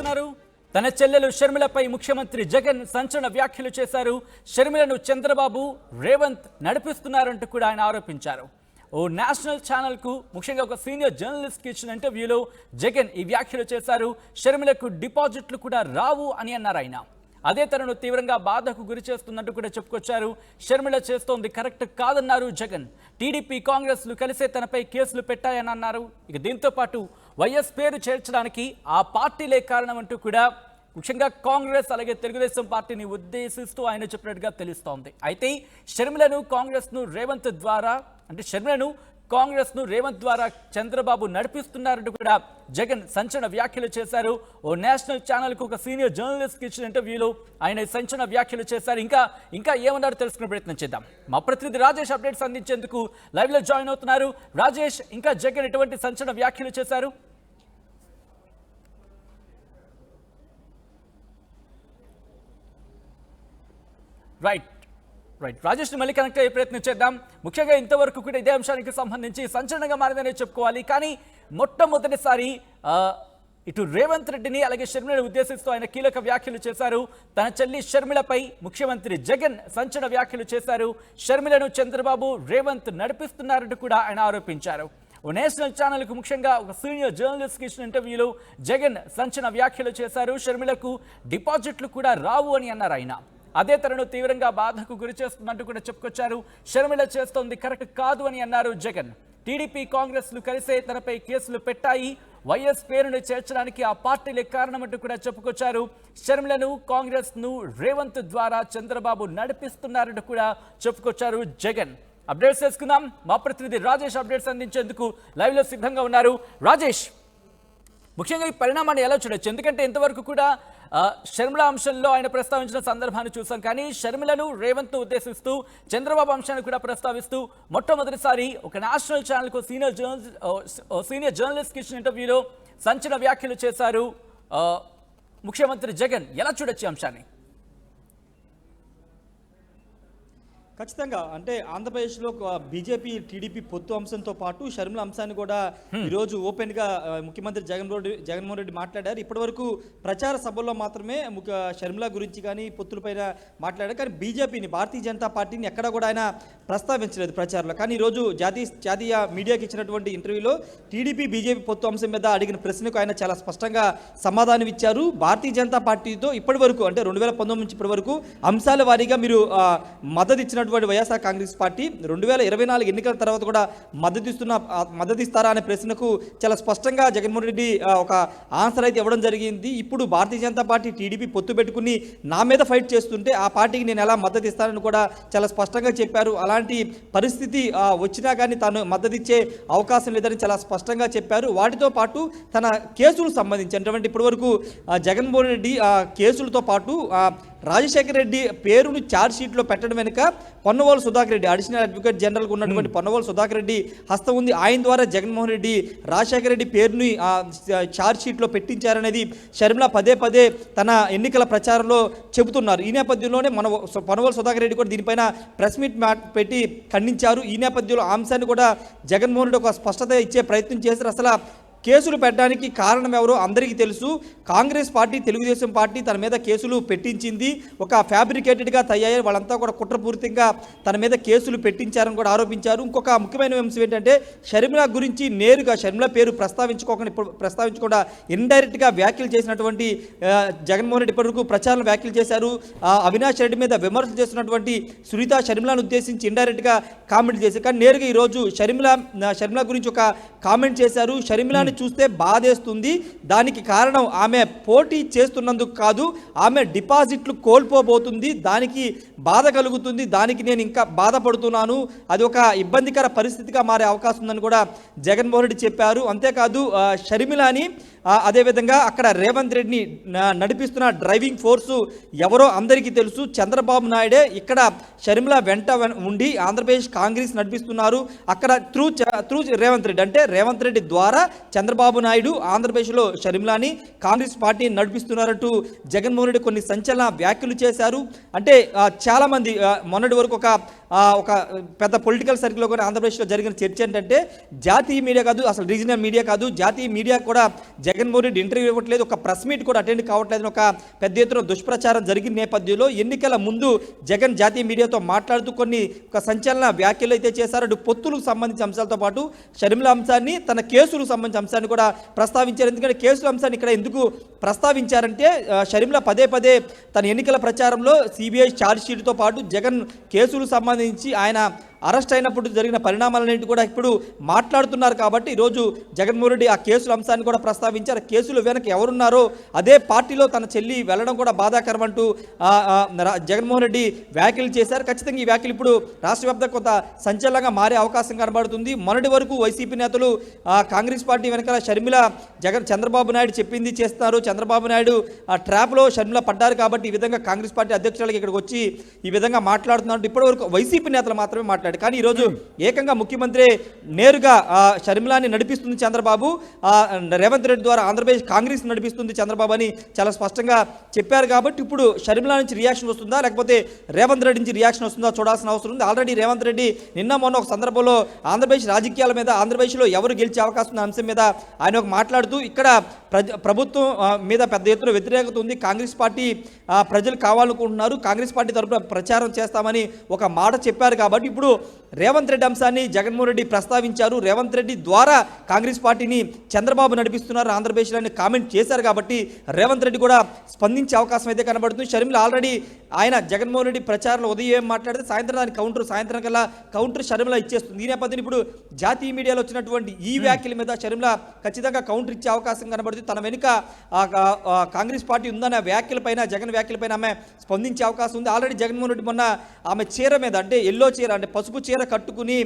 చూస్తున్నారు. తన చెల్లెలు షర్మిలపై ముఖ్యమంత్రి జగన్ సంచలన వ్యాఖ్యలు చేశారు. షర్మిలను చంద్రబాబు రేవంత్ నడిపిస్తున్నారంటూ కూడా ఆయన ఆరోపించారు. ఓ నేషనల్ ఛానల్కు ముఖ్యంగా ఒక సీనియర్ జర్నలిస్ట్కి ఇచ్చిన ఇంటర్వ్యూలో జగన్ ఈ వ్యాఖ్యలు చేశారు. షర్మిలకు డిపాజిట్లు కూడా రావు అని అన్నారు ఆయన. అదే తనను తీవ్రంగా బాధకు గురి చేస్తున్నట్టు కూడా చెప్పుకొచ్చారు. షర్మిల చేస్తోంది కరెక్ట్ కాదన్నారు జగన్. టీడీపీ కాంగ్రెస్లు కలిసే తనపై కేసులు పెట్టాయని అన్నారు. ఇక దీంతో పాటు వైఎస్ పేరు చేర్చడానికి ఆ పార్టీలే కారణం అంటూ కూడా ముఖ్యంగా కాంగ్రెస్ అలాగే తెలుగుదేశం పార్టీని ఉద్దేశిస్తూ ఆయన చెప్పినట్టుగా తెలుస్తోంది. అయితే షర్మిలను కాంగ్రెస్ను రేవంత్ ద్వారా చంద్రబాబు నడిపిస్తున్నారంటూ కూడా జగన్ సంచలన వ్యాఖ్యలు చేశారు. ఓ నేషనల్ ఛానల్కు ఒక సీనియర్ జర్నలిస్ట్కి ఇచ్చిన ఇంటర్వ్యూలో ఆయన సంచలన వ్యాఖ్యలు చేశారు. ఇంకా ఏమన్నారో తెలుసుకునే ప్రయత్నం చేద్దాం. మా ప్రతినిధి రాజేష్ అప్డేట్స్ అందించేందుకు లైవ్లో జాయిన్ అవుతున్నారు. రాజేష్, ఇంకా జగన్ ఎటువంటి సంచలన వ్యాఖ్యలు చేశారు? రైట్ రాజేష్ మళ్ళీ కనెక్ట్ అయ్యే ప్రయత్నం చేద్దాం. ముఖ్యంగా ఇంతవరకు కూడా ఇదే అంశానికి సంబంధించి సంచలనంగా మారిందనే చెప్పుకోవాలి. కానీ మొట్టమొదటిసారి ఇటు రేవంత్ రెడ్డిని అలాగే షర్మిలను ఉద్దేశిస్తూ ఆయన కీలక వ్యాఖ్యలు చేశారు. తన చెల్లి షర్మిలపై ముఖ్యమంత్రి జగన్ సంచలన వ్యాఖ్యలు చేశారు. షర్మిలను చంద్రబాబు రేవంత్ నడిపిస్తున్నారంటూ కూడా ఆయన ఆరోపించారు. ఓ నేషనల్ ఛానల్కు ముఖ్యంగా ఒక సీనియర్ జర్నలిస్ట్కి ఇచ్చిన ఇంటర్వ్యూలో జగన్ సంచలన వ్యాఖ్యలు చేశారు. షర్మిలకు డిపాజిట్లు కూడా రావు అని అన్నారు ఆయన. అదే తనను తీవ్రంగా బాధకు గురి చేస్తున్నట్టు కూడా చెప్పుకొచ్చారు. షర్మిల చేస్తోంది కరెక్ట్ కాదు అని అన్నారు జగన్. టీడీపీ కాంగ్రెస్లు కలిసే తనపై కేసులు పెట్టాయి. వైఎస్ పేరును చేర్చడానికి ఆ పార్టీలే కారణమంటూ కూడా చెప్పుకొచ్చారు. షర్మిలను కాంగ్రెస్ను రేవంత్ ద్వారా చంద్రబాబు నడిపిస్తున్నారంటూ కూడా చెప్పుకొచ్చారు జగన్. అప్డేట్స్ చేసుకుందాం. మా ప్రతినిధి రాజేష్ అప్డేట్స్ అందించేందుకు లైవ్లో సిద్ధంగా ఉన్నారు. రాజేష్, ముఖ్యంగా ఈ పరిణామాన్ని ఎలా చూడొచ్చు? ఎందుకంటే ఇంతవరకు కూడా షర్మిల అంశంలో ఆయన ప్రస్తావించిన సందర్భాన్ని చూసాం. కానీ షర్మిలను రేవంత్ను ఉద్దేశిస్తూ చంద్రబాబు అంశాన్ని కూడా ప్రస్తావిస్తూ మొట్టమొదటిసారి ఒక నేషనల్ ఛానల్కు సీనియర్ జర్నలిస్ట్కి ఇచ్చిన ఇంటర్వ్యూలో సంచలన వ్యాఖ్యలు చేశారు ముఖ్యమంత్రి జగన్. ఎలా చూడొచ్చు అంశాన్ని? ఖచ్చితంగా అంటే ఆంధ్రప్రదేశ్లో బీజేపీ టీడీపీ పొత్తు అంశంతో పాటు షర్మిల అంశాన్ని కూడా ఈరోజు ఓపెన్గా ముఖ్యమంత్రి జగన్మోహన్ రెడ్డి మాట్లాడారు. ఇప్పటివరకు ప్రచార సభల్లో మాత్రమే షర్మిల గురించి కానీ పొత్తులపైన మాట్లాడారు. కానీ బీజేపీని, భారతీయ జనతా పార్టీని ఎక్కడా కూడా ఆయన ప్రస్తావించలేదు ప్రచారంలో. కానీ ఈరోజు జాతీయ మీడియాకి ఇచ్చినటువంటి ఇంటర్వ్యూలో టీడీపీ బీజేపీ పొత్తు అంశం మీద అడిగిన ప్రశ్నకు ఆయన చాలా స్పష్టంగా సమాధానం ఇచ్చారు. భారతీయ జనతా పార్టీతో ఇప్పటి వరకు అంటే 2019 నుంచి ఇప్పటి వరకు అంశాల వారీగా మీరు మద్దతు ఇచ్చిన వైఎస్ఆర్ కాంగ్రెస్ పార్టీ 2024 ఎన్నికల తర్వాత కూడా మద్దతిస్తారా అనే ప్రశ్నకు చాలా స్పష్టంగా జగన్మోహన్ రెడ్డి ఒక ఆన్సర్ అయితే ఇవ్వడం జరిగింది. ఇప్పుడు భారతీయ జనతా పార్టీ టీడీపీ పొత్తు పెట్టుకుని నా మీద ఫైట్ చేస్తుంటే ఆ పార్టీకి నేను ఎలా మద్దతు ఇస్తానని కూడా చాలా స్పష్టంగా చెప్పారు. అలాంటి పరిస్థితి వచ్చినా కానీ తాను మద్దతు ఇచ్చే అవకాశం లేదని చాలా స్పష్టంగా చెప్పారు. వాటితో పాటు తన కేసులకు సంబంధించినటువంటి ఇప్పటివరకు జగన్మోహన్ రెడ్డి కేసులతో పాటు రాజశేఖర రెడ్డి పేరును ఛార్జ్ షీట్లో పెట్టడం వెనుక పొన్నవోలు సుధాకర్ రెడ్డి, అడిషనల్ అడ్వకేట్ జనరల్గా ఉన్నటువంటి పొన్నవోలు సుధాకర్ రెడ్డి హస్తం ఉంది. ఆయన ద్వారా జగన్మోహన్ రెడ్డి రాజశేఖర రెడ్డి పేరుని ఛార్జ్ షీట్లో పెట్టించారనేది షర్మిల పదే తన ఎన్నికల ప్రచారంలో చెబుతున్నారు. ఈ నేపథ్యంలోనే పొన్నవోలు సుధాకర్ రెడ్డి కూడా దీనిపైన ప్రెస్ మీట్ పెట్టి ఖండించారు. ఈ నేపథ్యంలో ఆ అంశాన్ని కూడా జగన్మోహన్ రెడ్డి ఒక స్పష్టత ఇచ్చే ప్రయత్నం చేశారు. అసలు కేసులు పెట్టడానికి కారణం ఎవరో అందరికీ తెలుసు. కాంగ్రెస్ పార్టీ, తెలుగుదేశం పార్టీ తన మీద కేసులు పెట్టించింది. ఒక ఫ్యాబ్రికేటెడ్గా తయారై వాళ్ళంతా కూడా కుట్రపూరితంగా తన మీద కేసులు పెట్టించారని కూడా ఆరోపించారు. ఇంకొక ముఖ్యమైన అంశం ఏంటంటే షర్మిల గురించి నేరుగా షర్మిల పేరు ప్రస్తావించకుండా ఇండైరెక్ట్గా వ్యాఖ్యలు చేసినటువంటి జగన్మోహన్ రెడ్డి ఇప్పటివరకు ప్రచారంలో వ్యాఖ్యలు చేశారు. అవినాష్ రెడ్డి మీద విమర్శలు చేస్తున్నటువంటి సునీత షర్మిలను ఉద్దేశించి ఇండైరెక్ట్గా కామెంట్ చేశారు. కానీ నేరుగా ఈరోజు షర్మిల గురించి ఒక కామెంట్ చేశారు. షర్మిలని చూస్తే బాధేస్తుంది. దానికి కారణం ఆమె పోటీ చేస్తున్నందుకు కాదు, ఆమె డిపాజిట్లు కోల్పోబోతుంది, దానికి బాధ కలుగుతుంది, దానికి నేను ఇంకా బాధపడుతున్నాను, అది ఒక ఇబ్బందికర పరిస్థితిగా మారే అవకాశం ఉందని కూడా జగన్మోహన్ రెడ్డి చెప్పారు. అంతేకాదు షర్మిలని అదేవిధంగా అక్కడ రేవంత్ రెడ్డిని నడిపిస్తున్న డ్రైవింగ్ ఫోర్సు ఎవరో అందరికీ తెలుసు, చంద్రబాబు నాయుడే. ఇక్కడ షర్మిల వెంట ఉండి ఆంధ్రప్రదేశ్ కాంగ్రెస్ నడిపిస్తున్నారు. అక్కడ త్రూ రేవంత్ రెడ్డి, అంటే రేవంత్ రెడ్డి ద్వారా చంద్రబాబు నాయుడు ఆంధ్రప్రదేశ్లో షర్మిలాని కాంగ్రెస్ పార్టీ నడిపిస్తున్నారంటూ జగన్మోహన్ రెడ్డి కొన్ని సంచలన వ్యాఖ్యలు చేశారు. అంటే చాలామంది మొన్నటి వరకు ఒక పెద్ద పొలిటికల్ సర్కిల్లో కూడా ఆంధ్రప్రదేశ్లో జరిగిన చర్చ ఏంటంటే జాతీయ మీడియా కాదు, అసలు రీజనల్ మీడియా కాదు, జాతీయ మీడియా కూడా జగన్మోహన్ రెడ్డి ఇంటర్వ్యూ ఇవ్వట్లేదు, ఒక ప్రెస్ మీట్ కూడా అటెండ్ కావట్లేదు, ఒక పెద్ద ఎత్తున దుష్ప్రచారం జరిగిన నేపథ్యంలో ఎన్నికల ముందు జగన్ జాతీయ మీడియాతో మాట్లాడుతూ ఒక సంచలన వ్యాఖ్యలు అయితే చేశారు. అటు పొత్తులకు సంబంధించిన అంశాలతో పాటు షర్మిల అంశాన్ని, తన కేసులకు సంబంధించిన అంశాన్ని కూడా ప్రస్తావించారు. ఎందుకంటే కేసుల అంశాన్ని ఇక్కడ ఎందుకు ప్రస్తావించారంటే షర్మిల పదే పదే తన ఎన్నికల ప్రచారంలో సిబిఐ ఛార్జ్ షీట్తో పాటు జగన్ కేసులకు సంబంధించి ఆయన అరెస్ట్ అయినప్పుడు జరిగిన పరిణామాలన్నింటి కూడా ఇప్పుడు మాట్లాడుతున్నారు. కాబట్టి ఈరోజు జగన్మోహన్ రెడ్డి ఆ కేసుల అంశాన్ని కూడా ప్రస్తావించారు. కేసులు వెనక ఎవరున్నారో అదే పార్టీలో తన చెల్లి వెళ్ళడం కూడా బాధాకరం అంటూ జగన్మోహన్ రెడ్డి వ్యాఖ్యలు చేశారు. ఖచ్చితంగా ఈ వ్యాఖ్యలు ఇప్పుడు రాష్ట్ర వ్యాప్తంగా కొంత సంచలనంగా మారే అవకాశం కనబడుతుంది. మొన్నటి వరకు వైసీపీ నేతలు కాంగ్రెస్ పార్టీ వెనకాల షర్మిల చంద్రబాబు నాయుడు చెప్పింది చేస్తున్నారు, చంద్రబాబు నాయుడు ట్రాప్లో షర్మిల పడ్డారు కాబట్టి ఈ విధంగా కాంగ్రెస్ పార్టీ అధ్యక్షులకి ఇక్కడికి వచ్చి ఈ విధంగా మాట్లాడుతున్నారు. ఇప్పటి వరకు వైసీపీ నేతలు మాత్రమే మాట్లాడారు. కానీ ఈరోజు ఏకంగా ముఖ్యమంత్రి నేరుగా షర్మిలాని నడిపిస్తుంది చంద్రబాబు, రేవంత్ రెడ్డి ద్వారా ఆంధ్రప్రదేశ్ కాంగ్రెస్ నడిపిస్తుంది చంద్రబాబు అని చాలా స్పష్టంగా చెప్పారు. కాబట్టి ఇప్పుడు షర్మిల నుంచి రియాక్షన్ వస్తుందా లేకపోతే రేవంత్ రెడ్డి నుంచి రియాక్షన్ వస్తుందా చూడాల్సిన అవసరం ఉంది. ఆల్రెడీ రేవంత్ రెడ్డి నిన్న మొన్న ఒక సందర్భంలో ఆంధ్రప్రదేశ్ రాజకీయాల మీద, ఆంధ్రప్రదేశ్లో ఎవరు గెలిచే అవకాశం ఉన్న అంశం మీద ఆయన మాట్లాడుతూ ఇక్కడ ప్రభుత్వం మీద పెద్ద ఎత్తున వ్యతిరేకత ఉంది, కాంగ్రెస్ పార్టీ ప్రజలు కావాలనుకుంటున్నారు, కాంగ్రెస్ పార్టీ తరఫున ప్రచారం చేస్తామని ఒక మాట చెప్పారు. కాబట్టి ఇప్పుడు రేవంత్ రెడ్డి అంశాన్ని జగన్మోహన్ రెడ్డి ప్రస్తావించారు. రేవంత్ రెడ్డి ద్వారా కాంగ్రెస్ పార్టీని చంద్రబాబు నడిపిస్తున్నారు ఆంధ్రప్రదేశ్లో అని కామెంట్ చేశారు. కాబట్టి రేవంత్ రెడ్డి కూడా స్పందించే అవకాశం అయితే కనబడుతుంది. షర్మిల ఆల్రెడీ ఆయన జగన్మోహన్ రెడ్డి ప్రచారంలో ఉదయం ఏం మాట్లాడితే సాయంత్రం దాని సాయంత్రం కల్లా కౌంటర్ షర్మిల ఇచ్చేస్తుంది. ఈ నేపథ్యంలో ఇప్పుడు జాతీయ మీడియాలో వచ్చినటువంటి ఈ వ్యాఖ్యల మీద షర్మిల ఖచ్చితంగా కౌంటర్ ఇచ్చే అవకాశం కనబడుతుంది. తన వెనుక కాంగ్రెస్ పార్టీ ఉందన్న వ్యాఖ్యలపైన, జగన్ వ్యాఖ్యలపైన ఆమె స్పందించే అవకాశం ఉంది. ఆల్రెడీ జగన్మోహన్ రెడ్డి మొన్న ఆమె చీర మీద, అంటే ఎల్లో చీర, అంటే పసుపు చీర కట్టుకుని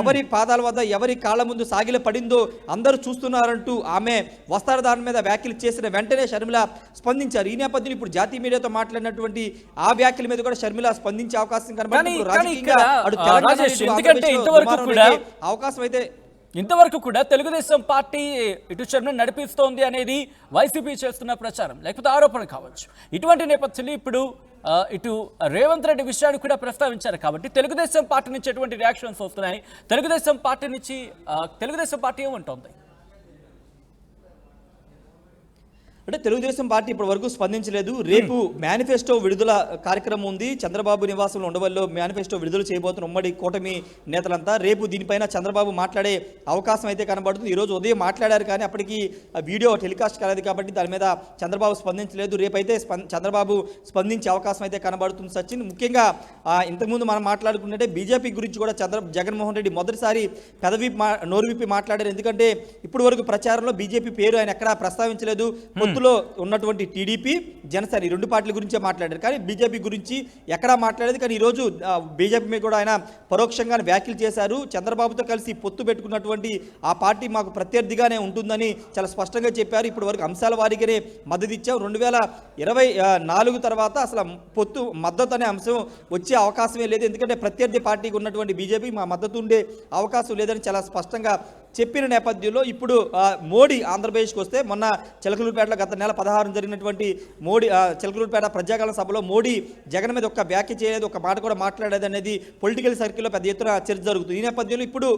ఎవరి పాదాల వద్ద, ఎవరి కాళ్ళ ముందు సాగిల పడిందో అందరూ చూస్తున్నారంటూ ఆమె వస్త్రధారణ మీద వ్యాఖ్యలు చేసిన వెంటనే షర్మిల స్పందించారు. ఈ నేపథ్యంలో ఇప్పుడు జాతీయ మీడియాతో మాట్లాడినటువంటి ఆ వ్యాఖ్యల మీద కూడా షర్మిల స్పందించే అవకాశం కనబడుతుంది. అవకాశం అయితే ఇంతవరకు కూడా తెలుగుదేశం పార్టీ ఇటు షర్మిల నడిపిస్తోంది అనేది వైసీపీ చేస్తున్న ప్రచారం లేకపోతే ఆరోపణ కావచ్చు. ఇటువంటి నేపథ్యంలో ఇప్పుడు ఇటు రేవంత్ రెడ్డి విషయాన్ని కూడా ప్రస్తావించారు. కాబట్టి తెలుగుదేశం పార్టీ నుంచి ఎటువంటి రియాక్షన్స్ వస్తున్నాయి, తెలుగుదేశం పార్టీ నుంచి తెలుగుదేశం పార్టీ ఏమంటోంది? అంటే తెలుగుదేశం పార్టీ ఇప్పటి వరకు స్పందించలేదు. రేపు మేనిఫెస్టో విడుదల కార్యక్రమం ఉంది. చంద్రబాబు నివాసంలో ఉండవల్లో మేనిఫెస్టో విడుదల చేయబోతున్న ఉమ్మడి కూటమి నేతలంతా రేపు దీనిపైన చంద్రబాబు మాట్లాడే అవకాశం అయితే కనబడుతుంది. ఈరోజు ఉదయం మాట్లాడారు కానీ అప్పటికి వీడియో టెలికాస్ట్ కాలేదు కాబట్టి దాని మీద చంద్రబాబు స్పందించలేదు. రేపైతే చంద్రబాబు స్పందించే అవకాశం అయితే కనబడుతుంది. సచిన్, ముఖ్యంగా ఇంతకుముందు మనం మాట్లాడుకుంటే బీజేపీ గురించి కూడా జగన్మోహన్ రెడ్డి మొదటిసారి నోరు విప్పి మాట్లాడారు. ఎందుకంటే ఇప్పటి వరకు ప్రచారంలో బీజేపీ పేరు ఆయన ఎక్కడా ప్రస్తావించలేదు. పొత్తులో ఉన్నటువంటి టీడీపీ, జనసేన ఈ రెండు పార్టీల గురించే మాట్లాడారు కానీ బీజేపీ గురించి ఎక్కడా మాట్లాడేది. కానీ ఈరోజు బీజేపీ మీద కూడా ఆయన పరోక్షంగా వ్యాఖ్యలు చేశారు. చంద్రబాబుతో కలిసి పొత్తు పెట్టుకున్నటువంటి ఆ పార్టీ మాకు ప్రత్యర్థిగానే ఉంటుందని చాలా స్పష్టంగా చెప్పారు. ఇప్పటి వరకు అంశాల వారీగానే మద్దతు ఇచ్చాం. 2024 తర్వాత అసలు పొత్తు మద్దతు అనే అంశం వచ్చే అవకాశమే లేదు. ఎందుకంటే ప్రత్యర్థి పార్టీకి ఉన్నటువంటి బీజేపీ మా మద్దతు ఉండే అవకాశం లేదని చాలా స్పష్టంగా చెప్పిన నేపథ్యంలో ఇప్పుడు మోడీ ఆంధ్రప్రదేశ్కి వస్తే, మొన్న చిలకలూరుపేటలో గత నెల 16 జరిగినటువంటి చిలకలూరుపేట ప్రజాకాల సభలో మోడీ జగన్ మీద ఒక్క వ్యాఖ్య చేయలేదు, ఒక మాట కూడా మాట్లాడేది అనేది పొలిటికల్ సర్కిల్లో పెద్ద ఎత్తున చర్చ జరుగుతుంది. ఈ నేపథ్యంలో ఇప్పుడు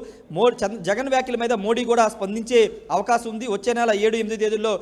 జగన్ వ్యాఖ్యల మీద మోడీ కూడా స్పందించే అవకాశం ఉంది. వచ్చే నెల 7-8 తేదీల్లో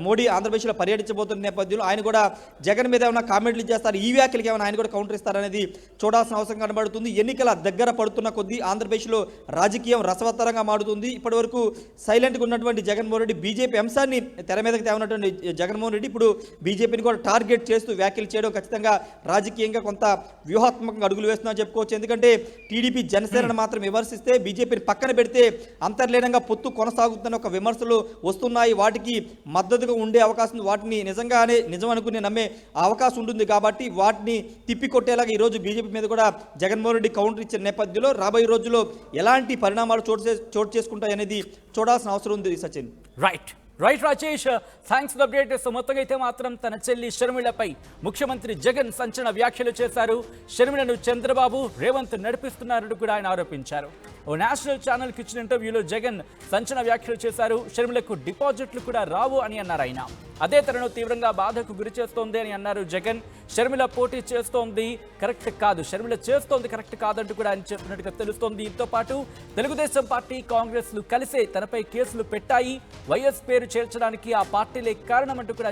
మోడీ ఆంధ్రప్రదేశ్లో పర్యటించబోతున్న నేపథ్యంలో ఆయన కూడా జగన్ మీద ఏమైనా కామెంట్లు చేస్తారు, ఈ వ్యాఖ్యలకి ఏమైనా ఆయన కూడా కౌంటర్ ఇస్తారనేది చూడాల్సిన అవసరం కనబడుతుంది. ఎన్నికల దగ్గర పడుతున్న కొద్దీ ఆంధ్రప్రదేశ్లో రాజకీయం రసవత్తరంగా మారుతుంది. ఇప్పటి వరకు సైలెంట్గా ఉన్నటువంటి జగన్మోహన్ రెడ్డి, బీజేపీ అంశాన్ని తెర మీదకి తేవనటువంటి జగన్మోహన్ రెడ్డి ఇప్పుడు బీజేపీని కూడా టార్గెట్ చేస్తూ వ్యాఖ్యలు చేయడం ఖచ్చితంగా రాజకీయంగా కొంత వ్యూహాత్మకంగా అడుగులు వేస్తుందని చెప్పుకోవచ్చు. ఎందుకంటే టీడీపీ, జనసేనను మాత్రం విమర్శిస్తే బీజేపీని పక్కన పెడితే అంతర్లీనంగా పొత్తు కొనసాగుతున్న ఒక విమర్శలు వస్తున్నాయి. వాటికి మద్దతుగా ఉండే అవకాశం, వాటిని నిజంగానే నిజం అనుకుని నమ్మే అవకాశం ఉంటుంది. కాబట్టి వాటిని తిప్పికొట్టేలాగా ఈరోజు బీజేపీ మీద కూడా జగన్మోహన్ రెడ్డి కౌంటర్ ఇచ్చిన నేపథ్యంలో రాబోయే రోజుల్లో ఎలాంటి పరిణామాలు చోటు చేసుకుంటాయనేది చూడాల్సిన అవసరం ఉంది. Sachin, right. Right Rajesh, thanks for update. So మొత్తంగా అయితే మాత్రం తన చెల్లి షర్మిలపై ముఖ్యమంత్రి జగన్ సంచలన వ్యాఖ్యలు చేశారు. షర్మిలను చంద్రబాబు రేవంత్ నడిపిస్తున్నారని కూడా ఆయన ఆరోపించారు. ఓ నేషనల్ ఛానల్కి ఇచ్చిన ఇంటర్వ్యూలో జగన్ సంచలన వ్యాఖ్యలు చేశారు. షర్మిలకు డిపాజిట్లు కూడా రావు అని అన్నారు ఆయన. అదే తనను తీవ్రంగా బాధకు గురి చేస్తోంది అని అన్నారు జగన్. షర్మిల పోటీ చేస్తోంది కరెక్ట్ కాదు, షర్మిల చేస్తోంది కరెక్ట్ కాదంటూ కూడా ఆయన చెప్పినట్టుగా తెలుస్తోంది. దీంతో పాటు తెలుగుదేశం పార్టీ, కాంగ్రెస్లు కలిసే తనపై కేసులు పెట్టాయి. వైఎస్ పేరు చేర్చడానికి ఆ పార్టీలే కారణమంటూ కూడా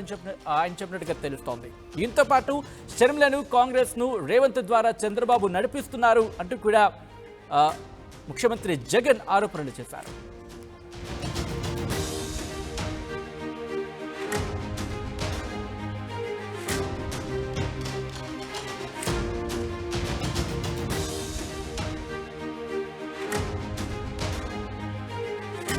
ఆయన చెప్పినట్టుగా తెలుస్తోంది. దీంతో పాటు షర్మిలను, కాంగ్రెస్ ను రేవంత్ ద్వారా చంద్రబాబు నడిపిస్తున్నారు అంటూ కూడా ముఖ్యమంత్రి జగన్ ఆరోపణలు చేశారు.